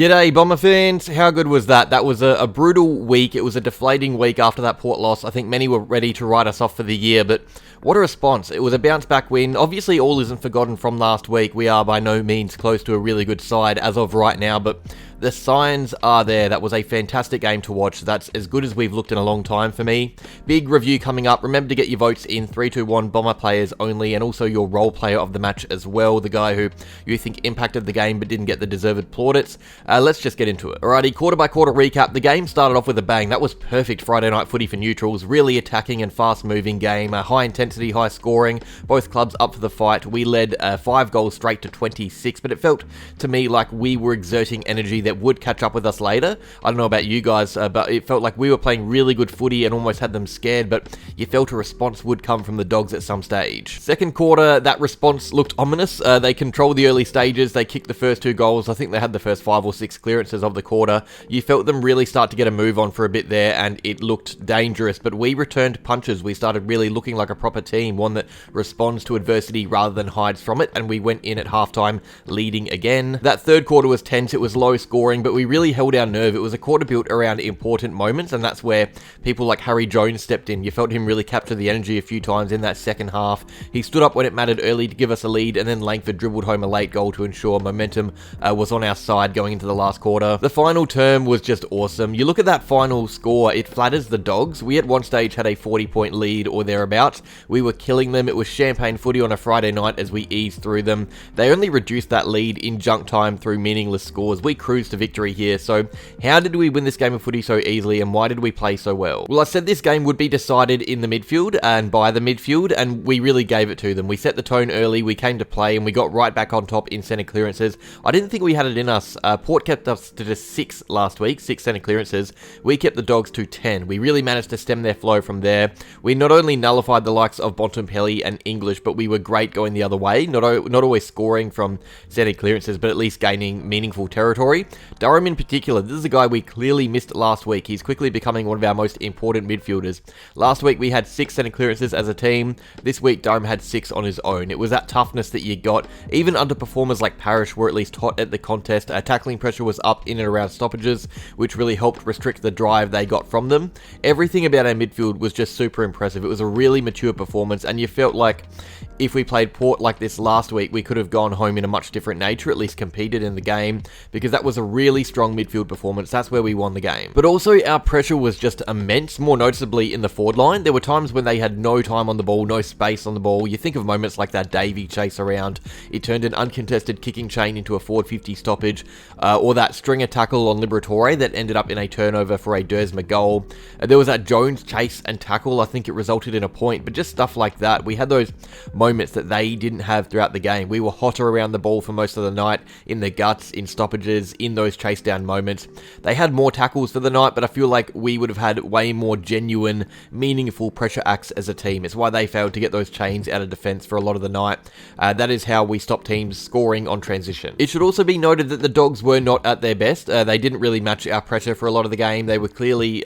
G'day Bomber fans, how good was that? That was a brutal week. It was a deflating week after that Port loss. I think many were ready to write us off for the year, but what a response. It was a bounce back win. Obviously all isn't forgotten from last week. We are by no means close to a really good side as of right now, but the signs are there. That was a fantastic game to watch. That's as good as we've looked in a long time for me. Big review coming up. Remember to get your votes in 321 Bomber players only, and also your role player of the match as well, the guy who you think impacted the game but didn't get the deserved plaudits. Let's just get into it. Alrighty, quarter by quarter recap. The game started off with a bang. That was perfect Friday night footy for neutrals. Really attacking and fast moving game. High intensity, high scoring. Both clubs up for the fight. We led 5 goals straight to 26, but it felt to me like we were exerting energy that would catch up with us later. I don't know about you guys, but it felt like we were playing really good footy and almost had them scared, but you felt a response would come from the Dogs at some stage. Second quarter, that response looked ominous. They controlled the early stages. They kicked the first 2 goals. I think they had the first 5 or 6 clearances of the quarter. You felt them really start to get a move on for a bit there, and it looked dangerous, but we returned punches. We started really looking like a proper team, one that responds to adversity rather than hides from it, and we went in at halftime leading again. That third quarter was tense. It was low scoring, but we really held our nerve. It was a quarter built around important moments, and that's where people like Harry Jones stepped in. You felt him really capture the energy a few times in that second half. He stood up when it mattered early to give us a lead, and then Langford dribbled home a late goal to ensure momentum was on our side going into the last quarter. The final term was just awesome. You look at that final score, it flatters the Dogs. We at one stage had a 40-point lead or thereabouts. We were killing them. It was champagne footy on a Friday night as we eased through them. They only reduced that lead in junk time through meaningless scores. We cruised to victory here. So how did we win this game of footy so easily, and why did we play so well? Well, I said this game would be decided in the midfield and by the midfield, and we really gave it to them. We set the tone early, we came to play, and we got right back on top in centre clearances. I didn't think we had it in us. Port kept us to just 6 last week, 6 centre clearances. We kept the Dogs to 10. We really managed to stem their flow from there. We not only nullified the likes of Bontempelli and English, but we were great going the other way. Not always scoring from centre clearances, but at least gaining meaningful territory. Durham in particular, this is a guy we clearly missed last week. He's quickly becoming one of our most important midfielders. Last week we had 6 centre clearances as a team. This week Durham had 6 on his own. It was that toughness that you got. Even underperformers like Parrish were at least hot at the contest. Tackling pressure was up in and around stoppages, which really helped restrict the drive they got from them. Everything about our midfield was just super impressive. It was a really mature performance, and you felt like if we played Port like this last week, we could have gone home in a much different nature, at least competed in the game, because that was a really strong midfield performance. That's where we won the game. But also, our pressure was just immense, more noticeably in the forward line. There were times when they had no time on the ball, no space on the ball. You think of moments like that Davey chase around. It turned an uncontested kicking chain into a forward 50 stoppage, or that stringer tackle on Liberatore that ended up in a turnover for a Dersma goal. There was that Jones chase and tackle. I think it resulted in a point, but just stuff like that. We had those moments that they didn't have throughout the game. We were hotter around the ball for most of the night, in the guts, in stoppages, in those chase down moments. They had more tackles for the night, but I feel like we would have had way more genuine, meaningful pressure acts as a team. It's why they failed to get those chains out of defense for a lot of the night. That is how we stopped teams scoring on transition. It should also be noted that the Dogs were not at their best. They didn't really match our pressure for a lot of the game. They were clearly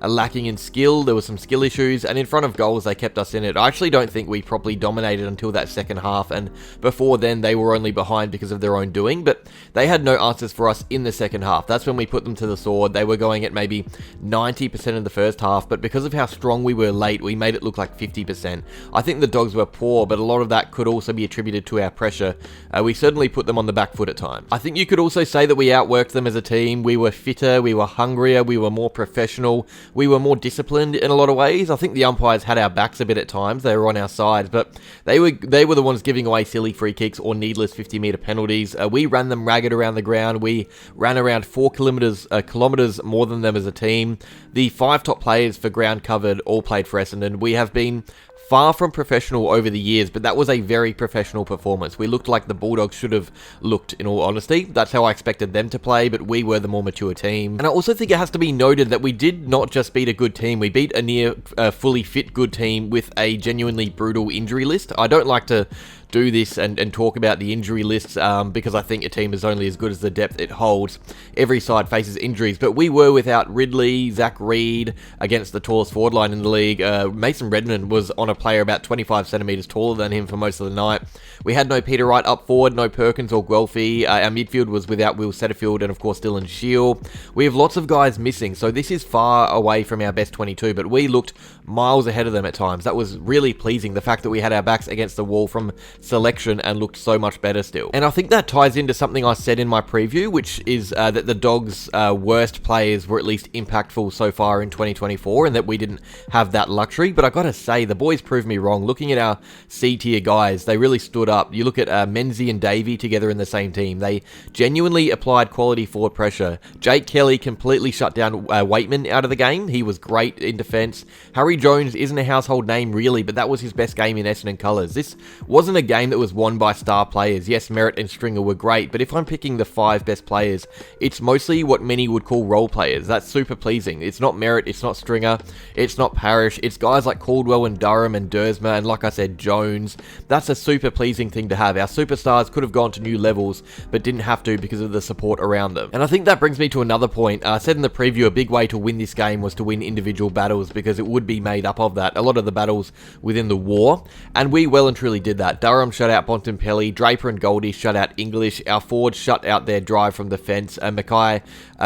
lacking in skill. There were some skill issues, and in front of goals, they kept us in it. I actually don't think we properly dominated until that second half, and before then, they were only behind because of their own doing, but they had no answers for us in the second half. That's when we put them to the sword. They were going at maybe 90% of the first half, but because of how strong we were late, we made it look like 50%. I think the Dogs were poor, but a lot of that could also be attributed to our pressure. We certainly put them on the back foot at times. I think you could also say that we outworked them as a team. We were fitter, we were hungrier, we were more professional, we were more disciplined in a lot of ways. I think the umpires had our backs a bit at times. They were on our side, but they were the ones giving away silly free kicks or needless 50-meter penalties. We ran them ragged around the ground. We ran around 4 kilometers more than them as a team. The 5 top players for ground covered all played for Essendon. We have been far from professional over the years, but that was a very professional performance. We looked like the Bulldogs should have looked, in all honesty. That's how I expected them to play, but we were the more mature team. And I also think it has to be noted that we did not just beat a good team, we beat a near fully fit good team with a genuinely brutal injury list. I don't like to do this and talk about the injury lists because I think a team is only as good as the depth it holds. Every side faces injuries, but we were without Ridley, Zach Reed against the tallest forward line in the league. Mason Redmond was on a player about 25 centimetres taller than him for most of the night. We had no Peter Wright up forward, no Perkins or Guelphy. Our midfield was without Will Setterfield and of course Dylan Shield. We have lots of guys missing, so this is far away from our best 22, but we looked miles ahead of them at times. That was really pleasing, the fact that we had our backs against the wall from selection and looked so much better still. And I think that ties into something I said in my preview, which is that the Dogs' worst players were at least impactful so far in 2024 and that we didn't have that luxury. But I gotta say, the boys proved me wrong. Looking at our C-tier guys, they really stood up. You look at Menzies and Davey together in the same team. They genuinely applied quality forward pressure. Jake Kelly completely shut down Waitman out of the game. He was great in defence. Harry Jones isn't a household name really, but that was his best game in Essendon colours. This wasn't a game that was won by star players. Yes, Merritt and Stringer were great, but if I'm picking the 5 best players, it's mostly what many would call role players. That's super pleasing. It's not Merritt, it's not Stringer, it's not Parrish, it's guys like Caldwell and Durham and Dersma and, like I said, Jones. That's a super pleasing thing to have. Our superstars could have gone to new levels, but didn't have to because of the support around them. And I think that brings me to another point. I said in the preview a big way to win this game was to win individual battles because it would be made up of that. A lot of the battles within the war, and we well and truly did that. Durham shut out Bontempelli, Draper and Goldie shut out English, our forwards shut out their drive from the fence, and Mackay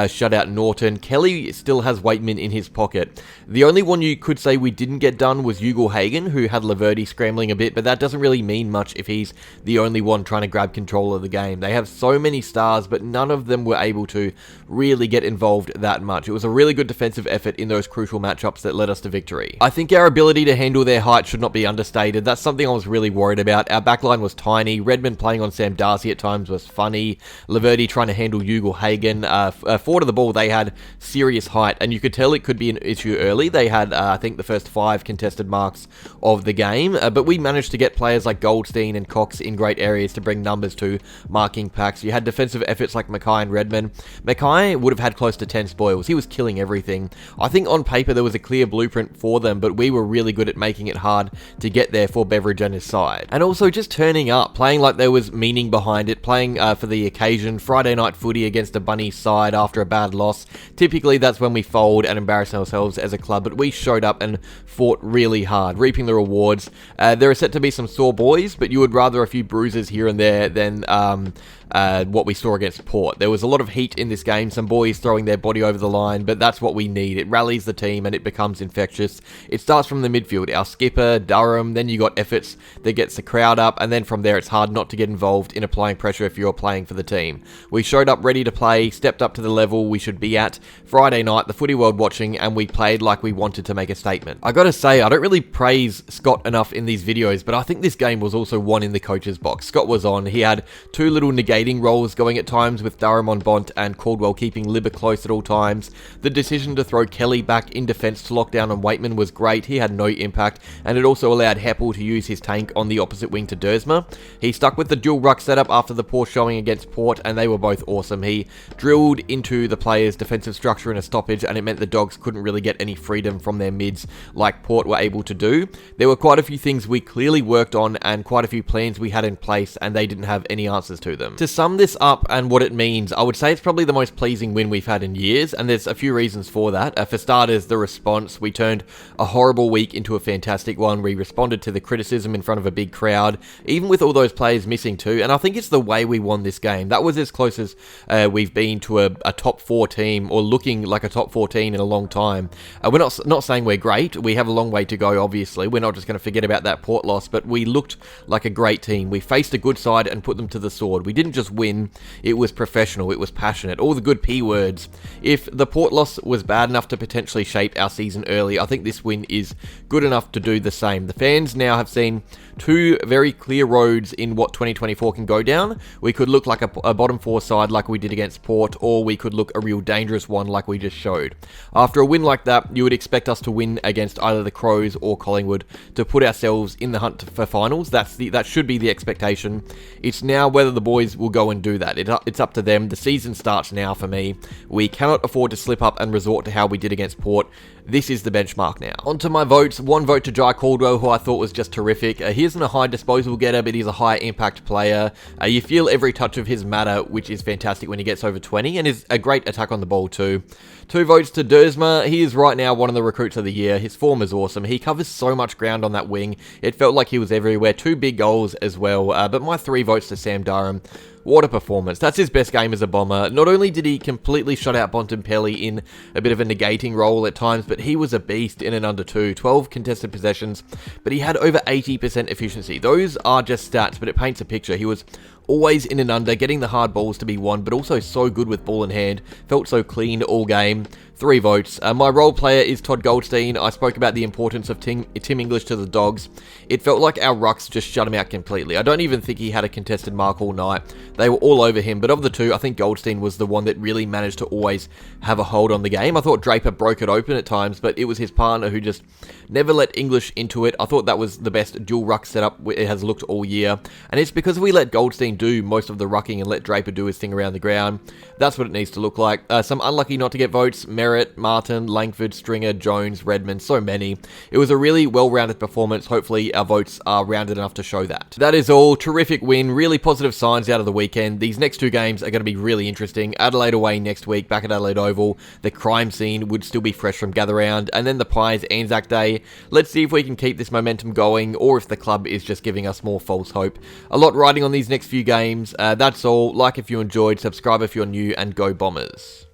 shut out Norton. Kelly still has Waitman in his pocket. The only one you could say we didn't get done was Ugle-Hagan, who had Laverty scrambling a bit, but that doesn't really mean much if he's the only one trying to grab control of the game. They have so many stars, but none of them were able to really get involved that much. It was a really good defensive effort in those crucial matchups that led us to victory. I think our ability to handle their height should not be understated. That's something I was really worried about. Our backline was tiny. Redmond playing on Sam Darcy at times was funny. Laverty trying to handle Ugle-Hagan. Forward of the ball, they had serious height, and you could tell it could be an issue early. They had, I think, the first 5 contested marks of the game, but we managed to get players like Goldstein and Cox in great areas to bring numbers to marking packs. You had defensive efforts like Mackay and Redmond. Mackay would have had close to 10 spoils. He was killing everything. I think on paper there was a clear blueprint for them, but we were really good at making it hard to get there for Beveridge and his side. And also just turning up, playing like there was meaning behind it, playing for the occasion. Friday night footy against a bunny side after a bad loss. Typically that's when we fold and embarrass ourselves as a club, but we showed up and fought really hard, reaping the rewards. There are set to be some sore boys, but you would rather a few bruises here and there than what we saw against Port. There was a lot of heat in this game, some boys throwing their body over the line, but that's what we need. It rallies the team and it becomes infectious. It starts from the midfield, our skipper, Durham, then you got efforts that gets the crowd up, and then from there it's hard not to get involved in applying pressure if you're playing for the team. We showed up ready to play, stepped up to the level we should be at. Friday night, the footy world watching, and we played like we wanted to make a statement. I gotta say, I don't really praise Scott enough in these videos, but I think this game was also won in the coach's box. Scott was on, he had 2 little negating roles going at times with Durham on Bont and Caldwell keeping Libba close at all times. The decision to throw Kelly back in defence to lock down on Waitman was great. He had no impact, and it also allowed Heppel to use his tank on the opposite wing to Dersma. He stuck with the dual ruck setup after the poor showing against Port, and they were both awesome. He drilled into the players' defensive structure in a stoppage, and it meant the Dogs couldn't really get any freedom from their mids like Port were able to do. There were quite a few things we clearly worked on and quite a few plans we had in place, and they didn't have any answers to them. To sum this up and what it means, I would say it's probably the most pleasing win we've had in years, and there's a few reasons for that. For starters, the response. We turned a horrible week into a fantastic one. We responded to the criticism in front of a big crowd, even with all those players missing too, and I think it's the way we won this game. That was as close as we've been to a top 4 team, or looking like a top 14 in a long time. We're not saying we're great. We have a long way to go, obviously. We're not just going to forget about that Port loss, but we looked like a great team. We faced a good side and put them to the sword. We didn't just win, it was professional, it was passionate, all the good P words. If the Port loss was bad enough to potentially shape our season early, I think this win is good enough to do the same. The fans now have seen 2 very clear roads in what 2024 can go down. We could look like a bottom 4 side like we did against Port, or we could look a real dangerous one like we just showed. After a win like that, you would expect us to win against either the Crows or Collingwood to put ourselves in the hunt for finals. That should be the expectation. It's now whether the boys will go and do that. It's up to them. The season starts now for me. We cannot afford to slip up and resort to how we did against Port. this is the benchmark now. On to my votes. 1 vote to Jai Caldwell, who I thought was just terrific. He isn't a high disposal getter, but he's a high impact player. You feel every touch of his matter, which is fantastic when he gets over 20, and is a great attack on the ball too. 2 votes to Dersma. He is right now one of the recruits of the year. His form is awesome. He covers so much ground on that wing. It felt like he was everywhere. 2 big goals as well. But my 3 votes to Sam Durham. What a performance. That's his best game as a Bomber. Not only did he completely shut out Bontempelli in a bit of a negating role at times, but he was a beast in and under 2. 12 contested possessions, but he had over 80% efficiency. Those are just stats, but it paints a picture. He was always in and under, getting the hard balls to be won, but also so good with ball in hand. Felt so clean all game. 3 votes. My role player is Todd Goldstein. I spoke about the importance of Tim English to the Dogs. It felt like our rucks just shut him out completely. I don't even think he had a contested mark all night. They were all over him, but of the 2, I think Goldstein was the one that really managed to always have a hold on the game. I thought Draper broke it open at times, but it was his partner who just never let English into it. I thought that was the best dual ruck setup it has looked all year, and it's because we let Goldstein do most of the rucking and let Draper do his thing around the ground. That's what it needs to look like. Some unlucky not to get votes: Merritt, Martin, Langford, Stringer, Jones, Redmond, so many. It was a really well-rounded performance. Hopefully our votes are rounded enough to show that. That is all. Terrific win. Really positive signs out of the weekend. These next 2 games are going to be really interesting. Adelaide away next week, back at Adelaide Oval. The crime scene would still be fresh from Gather Round. And then the Pies Anzac Day. Let's see if we can keep this momentum going, or if the club is just giving us more false hope. A lot riding on these next few games. That's all. Like if you enjoyed, subscribe if you're new, and go Bombers.